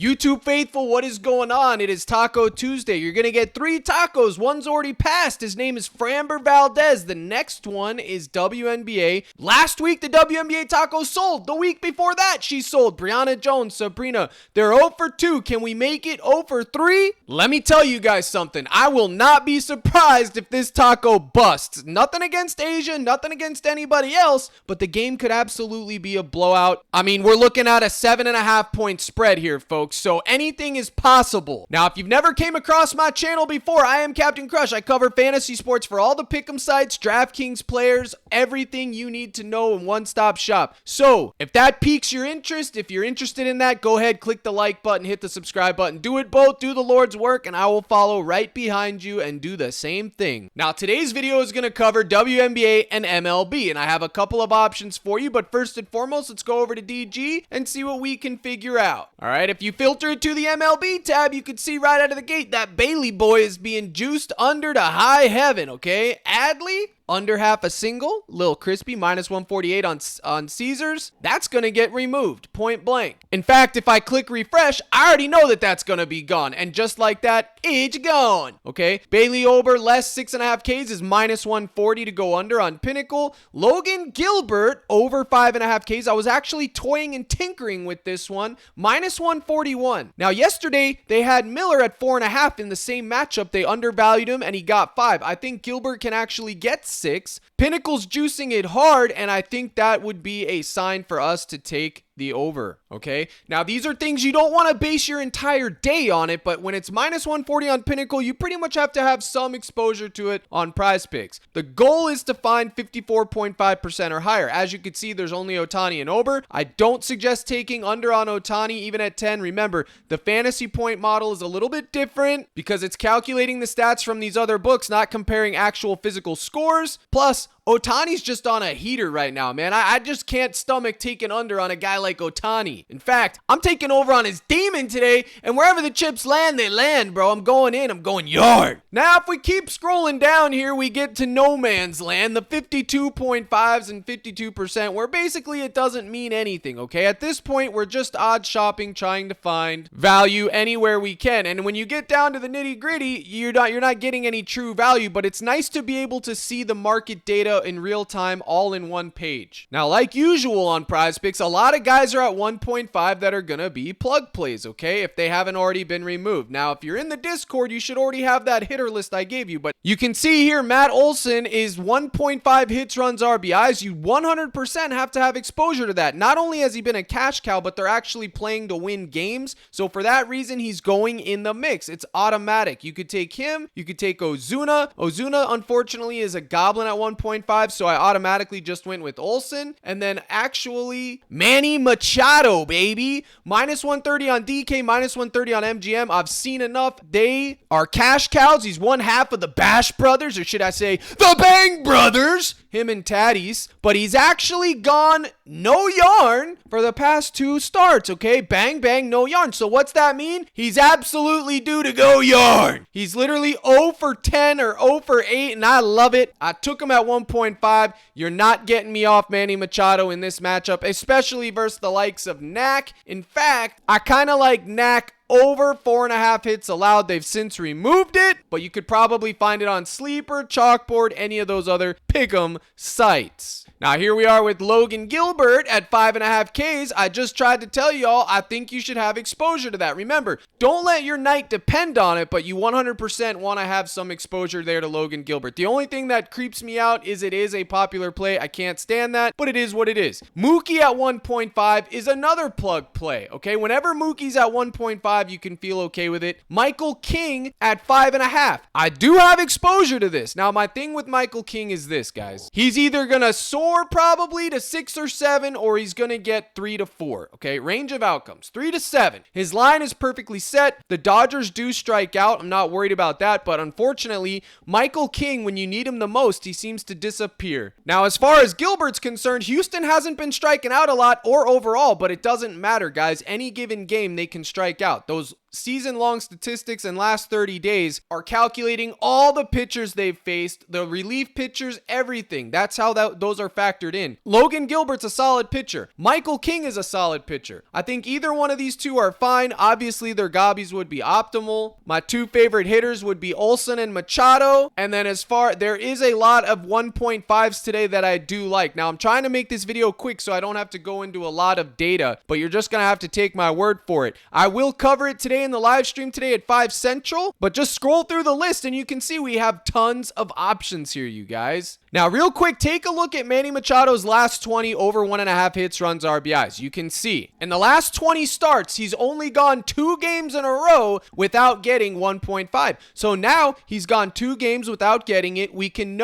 YouTube faithful, what is going on? It is Taco Tuesday. You're going to get 3 tacos. One's already passed. His name is Framber Valdez. The next one is WNBA. Last week, the WNBA taco sold. The week before that, she sold. Brianna Jones, Sabrina, they're 0 for 2. Can we make it 0 for 3? Let me tell you guys something. I will not be surprised if this taco busts. Nothing against Asia, nothing against anybody else, but the game could absolutely be a blowout. I mean, we're looking at a 7.5 point spread here, folks. So anything is possible. Now, if you've never came across my channel before, I am Captain Crush. I cover fantasy sports for all the pick'em sites, DraftKings players, everything you need to know in one-stop shop. So if that piques your interest, if you're interested in that, go ahead, click the like button, hit the subscribe button. Do it both, do the Lord's work, and I will follow right behind you and do the same thing. Now, today's video is going to cover WNBA and MLB, and I have a couple of options for you, but first and foremost, let's go over to DG and see what we can figure out. All right, if you filter it to the MLB tab, you can see right out of the gate that Bailey boy is being juiced under to high heaven, okay? Adley, under half a single, Lil Crispy, -148 on Caesars. That's going to get removed, point blank. In fact, if I click refresh, I already know that that's going to be gone. And just like that, it's gone, okay? Bailey Ober, less 6.5 Ks is -140 to go under on Pinnacle. Logan Gilbert, over 5.5 Ks. I was actually toying and tinkering with this one, -141. Now, yesterday, they had Miller at 4.5 in the same matchup. They undervalued him, and he got 5. I think Gilbert can actually get 6. Pinnacle's juicing it hard, and I think that would be a sign for us to take the over, okay? Now, these are things you don't want to base your entire day on it, but when it's -140 on Pinnacle, you pretty much have to have some exposure to it on PrizePicks. The goal is to find 54.5% or higher. As you can see, there's only Ohtani and Ober. I don't suggest taking under on Ohtani even at 10. Remember, the fantasy point model is a little bit different because it's calculating the stats from these other books, not comparing actual physical scores. Plus, Ohtani's just on a heater right now, man. I just can't stomach taking under on a guy like Ohtani. In fact, I'm taking over on his demon today, and wherever the chips land, they land, bro. I'm going in. I'm going yard. Now, if we keep scrolling down here, we get to no man's land, the 52.5s and 52%, where basically it doesn't mean anything, okay? At this point, we're just odd shopping, trying to find value anywhere we can. And when you get down to the nitty-gritty, you're not getting any true value, but it's nice to be able to see the market data in real time all in one page. Now, like usual on PrizePicks, a lot of guys are at 1.5 that are gonna be plug plays, okay, if they haven't already been removed. Now, if you're in the Discord, you should already have that hitter list I gave you, but you can see here Matt Olson is 1.5 hits, runs, RBIs. You 100% have to have exposure to that. Not only has he been a cash cow, but they're actually playing to win games, so for that reason, he's going in the mix. It's automatic. You could take him, you could take Ozuna. Ozuna, unfortunately, is a goblin at 1.5, so I automatically just went with Olson. And then actually, Manny Machado, baby. -130 on DK, -130 on MGM. I've seen enough. They are cash cows. He's one half of the Bash Brothers, or should I say, the Bang Brothers. Him and Tatis. But he's actually gone no yarn for the past 2 starts, okay? Bang, bang, no yarn. So what's that mean? He's absolutely due to go yarn. He's literally 0 for 10 or 0 for 8, and I love it. I took him at 1.5. You're not getting me off Manny Machado in this matchup, especially versus the likes of Knack. In fact, I kind of like Knack over 4.5 hits allowed. They've since removed it, but you could probably find it on Sleeper, Chalkboard, any of those other pick'em sites. Now, here we are with Logan Gilbert at 5.5 Ks. I just tried to tell y'all, I think you should have exposure to that. Remember, don't let your night depend on it, but you 100% want to have some exposure there to Logan Gilbert. The only thing that creeps me out is it is a popular play. I can't stand that, but it is what it is. Mookie at 1.5 is another plug play, okay? Whenever Mookie's at 1.5, you can feel okay with it. Michael King at 5.5. I do have exposure to this. Now, my thing with Michael King is this, guys. He's either going to soar probably to 6 or 7, or he's going to get 3 to 4, okay? Range of outcomes, 3 to 7. His line is perfectly set. The Dodgers do strike out. I'm not worried about that, but unfortunately, Michael King, when you need him the most, he seems to disappear. Now, as far as Gilbert's concerned, Houston hasn't been striking out a lot or overall, but it doesn't matter, guys. Any given game, they can strike out. Those season-long statistics and last 30 days are calculating all the pitchers they've faced, the relief pitchers, everything. That's how those are factored in. Logan Gilbert's a solid pitcher. Michael King is a solid pitcher. I think either one of these two are fine. Obviously, their gobbies would be optimal. My two favorite hitters would be Olsen and Machado. And then there is a lot of 1.5s today that I do like. Now, I'm trying to make this video quick so I don't have to go into a lot of data, but you're just going to have to take my word for it. I will cover it today in the live stream today at 5 Central, but just scroll through the list and you can see we have tons of options here, you guys. Now, real quick, take a look at Manny Machado's last 20 over 1.5 hits, runs, RBIs. You can see in the last 20 starts, he's only gone 2 games in a row without getting 1.5. So now he's gone 2 games without getting it. We can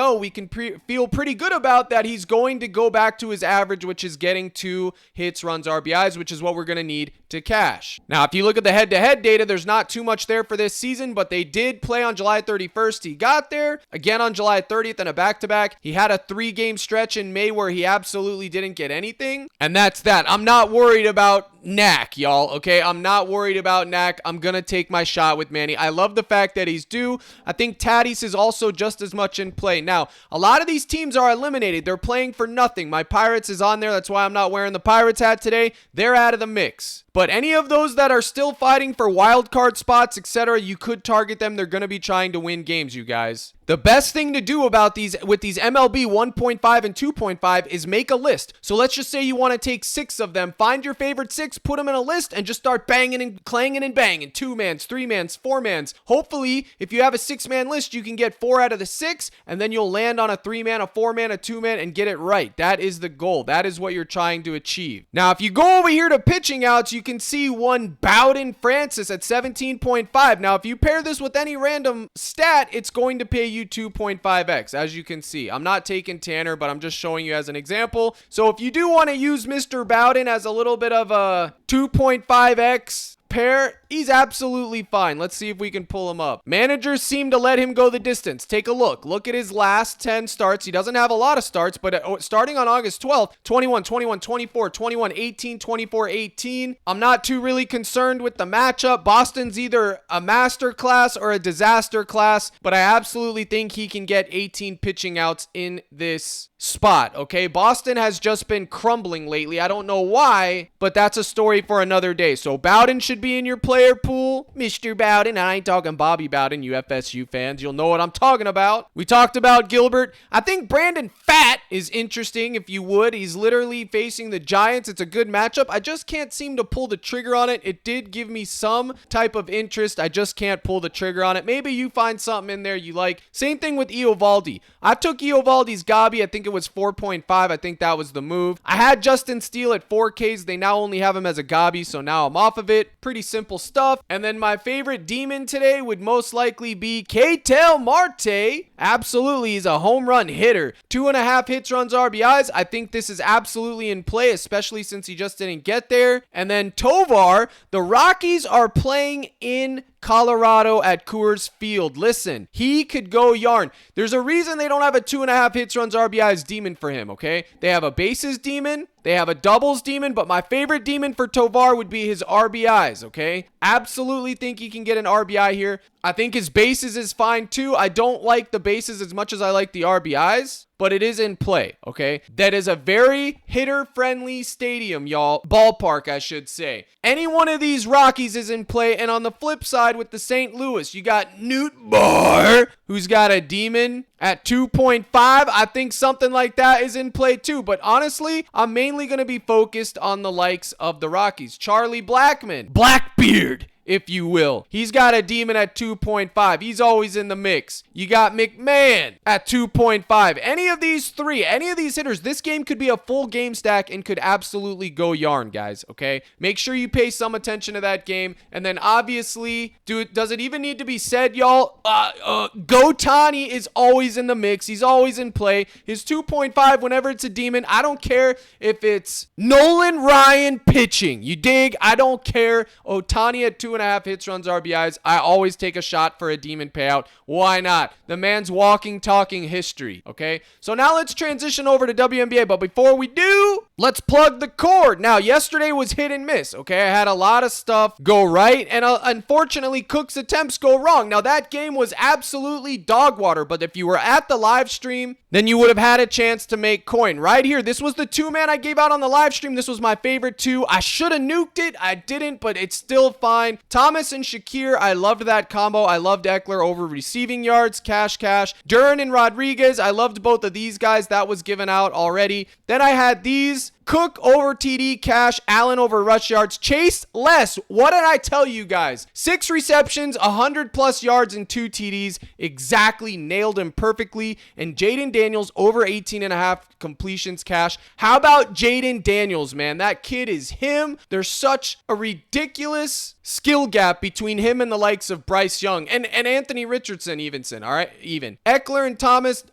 feel pretty good about that. He's going to go back to his average, which is getting 2 hits, runs, RBIs, which is what we're going to need to cash. Now, if you look at the head-to-head data, there's not too much there for this season, but they did play on July 31st. He got there again on July 30th in a back-to-back. He had a 3-game stretch in May where he absolutely didn't get anything, and that's that. I'm not worried about Knack, y'all, okay? I'm not worried about Knack. I'm going to take my shot with Manny. I love the fact that he's due. I think Tatis is also just as much in play. Now, a lot of these teams are eliminated. They're playing for nothing. My Pirates is on there. That's why I'm not wearing the Pirates hat today. They're out of the mix. But any of those that are still fighting for wild card spots, etc., you could target them. They're going to be trying to win games, you guys. The best thing to do about these MLB 1.5 and 2.5 is make a list. So let's just say you want to take 6 of them. Find your favorite 6, put them in a list, and just start banging and clanging and banging. 2-mans, 3-mans, 4-mans. Hopefully, if you have a 6-man list, you can get 4 out of the 6, and then you'll land on a 3-man, a 4-man, a 2-man, and get it right. That is the goal. That is what you're trying to achieve. Now, if you go over here to pitching outs, you can see one Bowden Francis at 17.5. Now, if you pair this with any random stat, it's going to pay you 2.5x, as you can see. I'm not taking Tanner, but I'm just showing you as an example. So if you do want to use Mr. Bowden as a little bit of a 2.5x pair, he's absolutely fine. Let's see if we can pull him up. Managers seem to let him go the distance. Take a look. Look at his last 10 starts. He doesn't have a lot of starts, but starting on August 12th, 21, 21, 24, 21, 18, 24, 18. I'm not too really concerned with the matchup. Boston's either a master class or a disaster class, but I absolutely think he can get 18 pitching outs in this spot, okay? Boston has just been crumbling lately. I don't know why, but that's a story for another day. So Bowden should be in your player pool. Mr. Bowden. I ain't talking Bobby Bowden, you FSU fans. You'll know what I'm talking about. We talked about Gilbert. I think Brandon Pfaadt is interesting, if you would. He's literally facing the Giants. It's a good matchup. I just can't seem to pull the trigger on it. It did give me some type of interest. I just can't pull the trigger on it. Maybe you find something in there you like. Same thing with Eovaldi. I took Eovaldi's Gobby. I think it was 4.5. I think that was the move. I had Justin Steele at 4Ks. They now only have him as a Gobby, so now I'm off of it. Pretty simple stuff. And then my favorite demon today would most likely be Ketel Marte. Absolutely, he's a home run hitter. 2.5 hits, runs, RBIs. I think this is absolutely in play, especially since he just didn't get there. And then Tovar, the Rockies are playing in Colorado at Coors Field. Listen, he could go yarn. There's a reason they don't have a 2.5 hits, runs, RBIs demon for him, okay? They have a bases demon, they have a doubles demon, but my favorite demon for Tovar would be his RBIs, okay? Absolutely think he can get an RBI here. I think his bases is fine too. I don't like the bases as much as I like the RBIs, but it is in play, okay? That is a very hitter-friendly stadium, y'all. Ballpark, I should say. Any one of these Rockies is in play, and on the flip side with the St. Louis, you got Newt Barr, who's got a demon at 2.5. I think something like that is in play too, but honestly, I'm mainly going to be focused on the likes of the Rockies. Charlie Blackmon, Blackbeard, if you will. He's got a demon at 2.5. He's always in the mix. You got McMahon at 2.5. Any of these three, any of these hitters, this game could be a full game stack and could absolutely go yarn, guys, okay? Make sure you pay some attention to that game. And then obviously, does it even need to be said, y'all? Gotani is always in the mix. He's always in play. His 2.5, whenever it's a demon, I don't care if it's Nolan Ryan pitching. You dig? I don't care. Otani at 2.5. 2.5 hits, runs, RBIs. I always take a shot for a demon payout. Why not? The man's walking, talking history, okay? So now let's transition over to WNBA, but before we do, let's plug the cord. Now, yesterday was hit and miss, okay? I had a lot of stuff go right, and unfortunately, Cook's attempts go wrong. Now, that game was absolutely dog water, but if you were at the live stream, then you would have had a chance to make coin. Right here, this was the two-man I gave out on the live stream. This was my favorite two. I should have nuked it. I didn't, but it's still fine. Thomas and Shakir, I loved that combo. I loved Eckler over receiving yards, cash. Duran and Rodriguez, I loved both of these guys. That was given out already. Then I had these. Cook over TD, Cash, Allen over rush yards, Chase less. What did I tell you guys? 6 receptions, 100 plus yards, and 2 TDs. Exactly, nailed him perfectly. And Jaden Daniels over 18.5 completions, Cash. How about Jaden Daniels, man? That kid is him. There's such a ridiculous skill gap between him and the likes of Bryce Young and Anthony Richardson, all right? Even. Eckler and Thomas,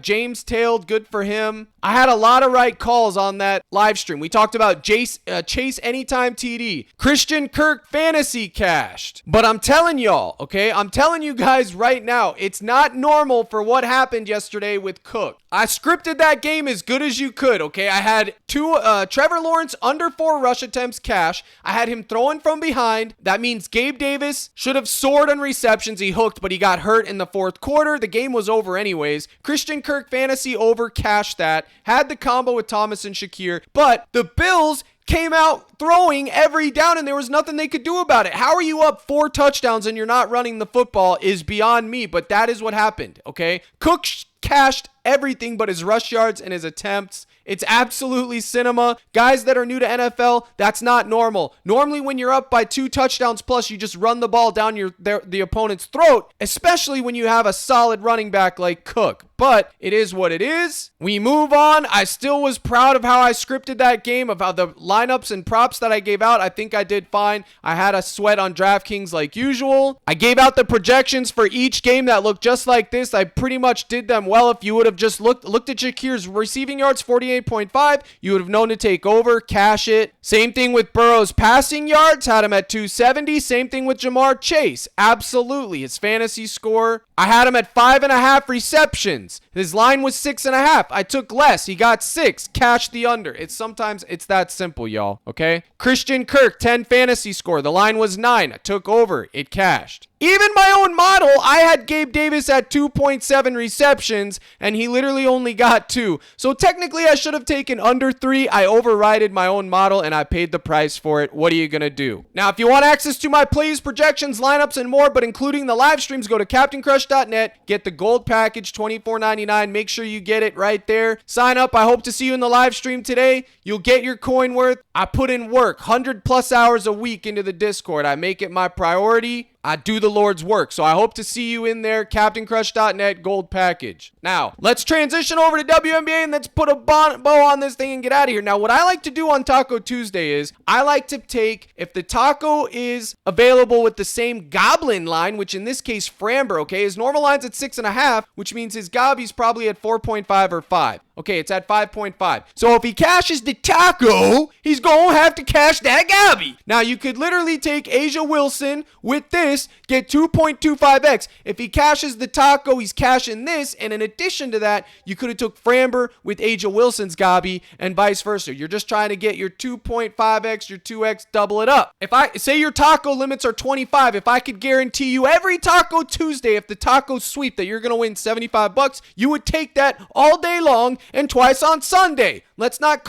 James tailed, good for him. I had a lot of right calls on that live stream. We talked about Chase anytime TD. Christian Kirk fantasy cashed. But I'm telling y'all, okay? I'm telling you guys right now, it's not normal for what happened yesterday with Cook. I scripted that game as good as you could, okay? I had Trevor Lawrence under 4 rush attempts cash. I had him throwing from behind. That means Gabe Davis should have soared on receptions. He hooked, but he got hurt in the fourth quarter. The game was over anyways. Christian Kirk fantasy over, cashed that. Had the combo with Thomas and Shakir, but the Bills came out throwing every down and there was nothing they could do about it. How are you up 4 touchdowns and you're not running the football is beyond me, but that is what happened, okay? Cook cashed everything but his rush yards and his attempts. It's absolutely cinema. Guys that are new to NFL, that's not normal. Normally when you're up by 2 touchdowns plus, you just run the ball down the opponent's throat, especially when you have a solid running back like Cook. But it is what it is. We move on. I still was proud of how I scripted that game, of how the lineups and props that I gave out. I think I did fine. I had a sweat on DraftKings like usual. I gave out the projections for each game that looked just like this. I pretty much did them well. If you would have just looked at Shakir's receiving yards, 48.5, you would have known to take over, cash it. Same thing with Burrow's passing yards, had him at 270. Same thing with Jamar Chase. Absolutely. His fantasy score, I had him at 5.5 receptions. His line was 6.5. I took less. He got 6. Cash the under. Sometimes it's that simple, y'all. Okay? Christian Kirk, 10 fantasy score. The line was 9. I took over. It cashed. Even my own model, I had Gabe Davis at 2.7 receptions, and he literally only got 2. So technically, I should have taken under 3. I overrided my own model, and I paid the price for it. What are you going to do? Now, if you want access to my plays, projections, lineups, and more, but including the live streams, go to CaptainCrush.net. Get the gold package, $24.99. Make sure you get it right there. Sign up. I hope to see you in the live stream today. You'll get your coin worth. I put in work, 100+ hours a week into the Discord. I make it my priority. I do the Lord's work. So I hope to see you in there. CaptainCrush.net gold package. Now, let's transition over to WNBA and let's put a bow on this thing and get out of here. Now, what I like to do on Taco Tuesday is I like to take, if the taco is available with the same Goblin line, which in this case, Framber, okay, his normal line's at 6.5, which means his Gobby's probably at 4.5 or 5. Okay, it's at 5.5. So if he cashes the taco, he's going to have to cash that Gabby. Now, you could literally take Asia Wilson with this, get 2.25x. If he cashes the taco, he's cashing this. And in addition to that, you could have took Framber with Asia Wilson's Gabby and vice versa. You're just trying to get your 2.5x, your 2x, double it up. If I say your taco limits are 25, if I could guarantee you every Taco Tuesday, if the taco sweep that you're going to win $75, you would take that all day long and twice on Sunday. Let's not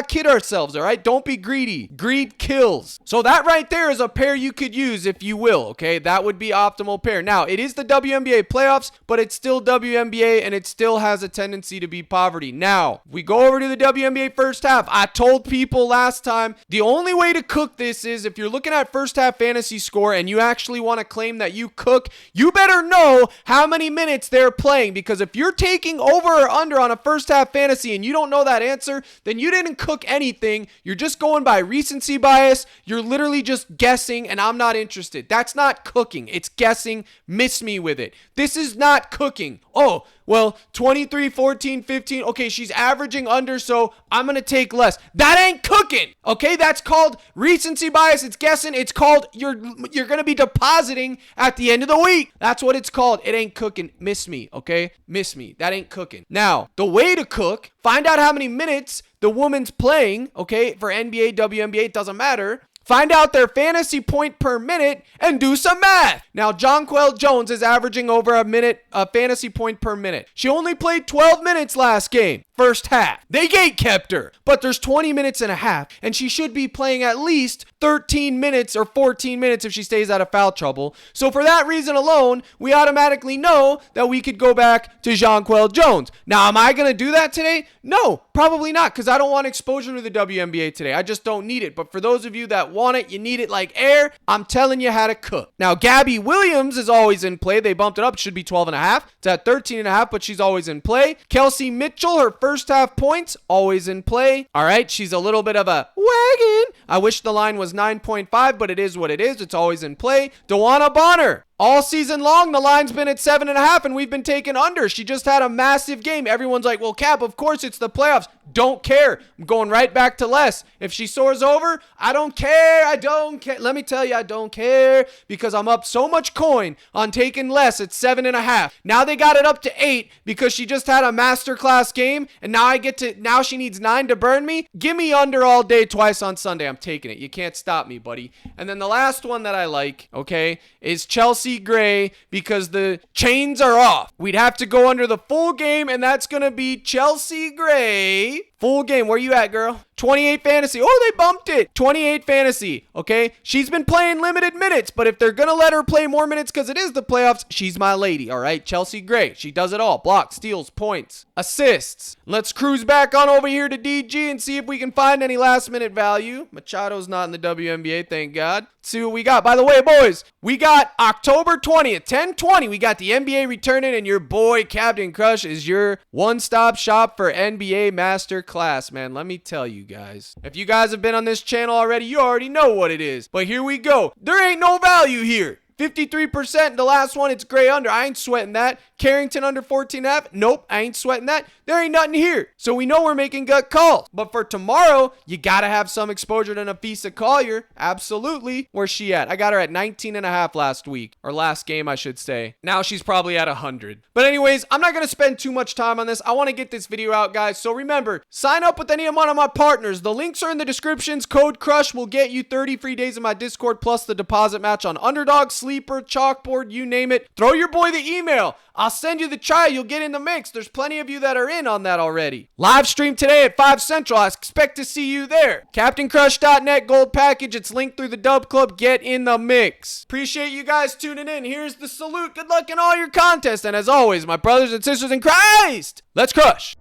kid ourselves, all right? Don't be greedy. Greed kills. So that right there is a pair you could use if you will, okay? That would be optimal pair. Now, it is the WNBA playoffs, but it's still WNBA and it still has a tendency to be poverty. Now, we go over to the WNBA first half. I told people last time, the only way to cook this is if you're looking at first half fantasy score and you actually want to claim that you cook, you better know how many minutes they're playing, because if you're taking over or under on a first half fantasy and you don't know that answer, then you didn't cook anything. You're just going by recency bias. You're literally just guessing, and I'm not interested. That's not cooking. It's guessing. Miss me with it. This is not cooking. Oh, well, 23, 14, 15. Okay, she's averaging under, so I'm going to take less. That ain't cooking. Okay, that's called recency bias. It's guessing. It's called you're going to be depositing at the end of the week. That's what it's called. It ain't cooking. Miss me, okay? Miss me. That ain't cooking. Now, the way to cook, find out how many minutes the woman's playing, okay? For NBA, WNBA, it doesn't matter. Find out their fantasy point per minute and do some math. Now, Jonquel Jones is averaging over a fantasy point per minute. She only played 12 minutes last game, first half. They gate kept her, but there's 20 minutes and a half, and she should be playing at least 13 minutes or 14 minutes if she stays out of foul trouble. So for that reason alone, we automatically know that we could go back to Jonquel Jones. Now, am I going to do that today? No, probably not, because I don't want exposure to the WNBA today. I just don't need it. But for those of you that want it, you need it like air, I'm telling you how to cook. Now, Gabby Williams is always in play. They bumped it up. It should be 12.5. It's at 13.5, but she's always in play. Kelsey Mitchell, her first half points, always in play. All right, she's a little bit of a wagon. I wish the line was 9.5, but it is what it is. It's always in play. Dewana Bonner. All season long, the line's been at 7.5, and we've been taking under. She just had a massive game. Everyone's like, well, Cap, of course it's the playoffs. Don't care. I'm going right back to less. If she soars over, I don't care. I don't care. Let me tell you, I don't care because I'm up so much coin on taking less at 7.5. Now they got it up to 8 because she just had a masterclass game, and now she needs 9 to burn me. Give me under all day, twice on Sunday. I'm taking it. You can't stop me, buddy. And then the last one that I like, okay, is Chelsea Gray because the chains are off. We'd have to go under the full game, and that's going to be Chelsea Gray. Full game. Where you at, girl? 28 fantasy. Oh, they bumped it. 28 fantasy. Okay. She's been playing limited minutes, but if they're going to let her play more minutes because it is the playoffs, she's my lady. All right. Chelsea Gray. She does it all. Blocks, steals, points, assists. Let's cruise back on over here to DG and see if we can find any last minute value. Machado's not in the WNBA. Thank God. Let's see what we got. By the way, boys, we got October 20th, 10/20. We got the NBA returning, and your boy Captain Crush is your one-stop shop for NBA Master Class, man. Let me tell you guys. If you guys have been on this channel already, you already know what it is. But here we go. There ain't no value here. 53%. The last one, it's Gray under. I ain't sweating that. Carrington under 14.5. Nope, I ain't sweating that. There ain't nothing here. So we know we're making gut calls. But for tomorrow, you got to have some exposure to Nafisa Collier. Absolutely. Where's she at? I got her at 19.5 last week. Or last game, I should say. Now she's probably at 100. But anyways, I'm not going to spend too much time on this. I want to get this video out, guys. So remember, sign up with any one of my partners. The links are in the descriptions. Code CRUSH will get you 30 free days in my Discord plus the deposit match on Underdog, Sleeper, Chalkboard, you name it. Throw your boy the email. I'll send you the try. You'll get in the mix. There's plenty of you that are in on that already. Live stream today at 5 Central. I expect to see you there. CaptainCrush.net gold package. It's linked through the Dub Club. Get in the mix. Appreciate you guys tuning in. Here's the salute. Good luck in all your contests. And as always, my brothers and sisters in Christ, let's crush.